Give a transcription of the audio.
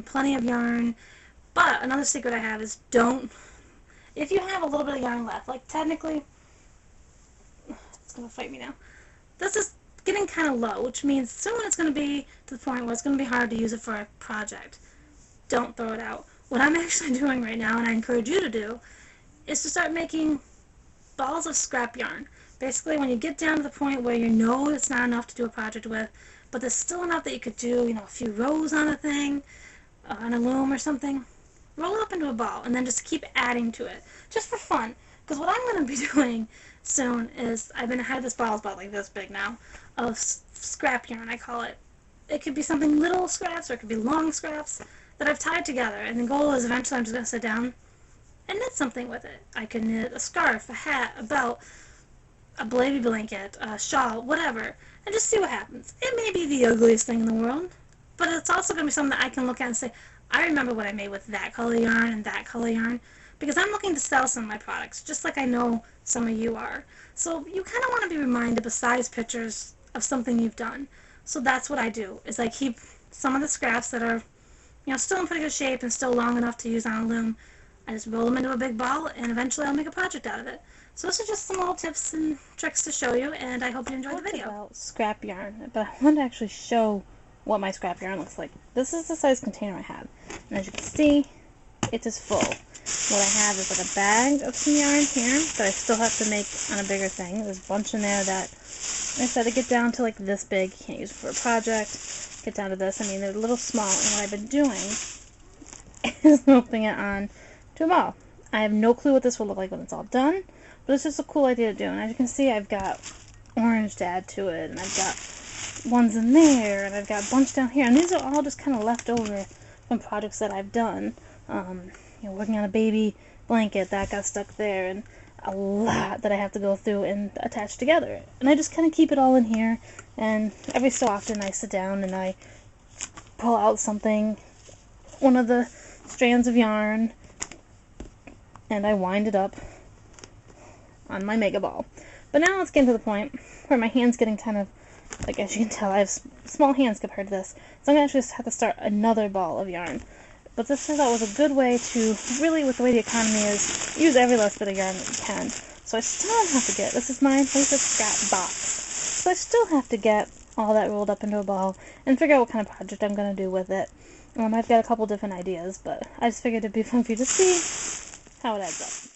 plenty of yarn. But another secret I have is if you have a little bit of yarn left, like technically, it's going to fight me now. This is getting kind of low, which means soon it's going to be to the point where it's going to be hard to use it for a project. Don't throw it out. What I'm actually doing right now, and I encourage you to do, is to start making balls of scrap yarn. Basically, when you get down to the point where you know it's not enough to do a project with, but there's still enough that you could do, a few rows on a thing, on a loom or something, roll it up into a ball, and then just keep adding to it, just for fun. Because what I'm going to be doing soon is, I had this ball about like this big now, of scrap yarn, I call it. It could be something little scraps, or it could be long scraps, that I've tied together, and the goal is eventually I'm just going to sit down and knit something with it. I can knit a scarf, a hat, a belt, a baby blanket, a shawl, whatever, and just see what happens. It may be the ugliest thing in the world, but it's also going to be something that I can look at and say, I remember what I made with that color yarn and that color yarn, because I'm looking to sell some of my products, just like I know some of you are. So you kind of want to be reminded, besides pictures, of something you've done. So that's what I do, is I keep some of the scraps that are still in pretty good shape and still long enough to use on a loom. I just roll them into a big ball, and eventually I'll make a project out of it. So this is just some little tips and tricks to show you, and I hope you enjoyed the video. About scrap yarn, but I want to actually show what my scrap yarn looks like. This is the size container I have, and as you can see, it is full. What I have is like a bag of some yarn here that I still have to make on a bigger thing. There's a bunch in there that I said to get down to like this big. You can't use it for a project. Get down to this. I mean, they're a little small, and what I've been doing is moving it on to a ball. I have no clue what this will look like when it's all done, but it's just a cool idea to do. And as you can see, I've got orange to add to it, and I've got ones in there, and I've got a bunch down here. And these are all just kind of left over from projects that I've done. Working on a baby blanket, that got stuck there, and a lot that I have to go through and attach together. And I just kind of keep it all in here, and every so often I sit down and I pull out something, one of the strands of yarn, and I wind it up on my mega ball. But now let's get to the point where my hand's getting kind of, like, as you can tell, I have small hands compared to this, so I'm going to actually just have to start another ball of yarn. But this I thought was a good way to, really, with the way the economy is, use every last bit of yarn that you can. So I still have to get, this is my basic scrap box, so I still have to get all that rolled up into a ball and figure out what kind of project I'm going to do with it. I've got a couple different ideas, but I just figured it'd be fun for you to see how it adds up.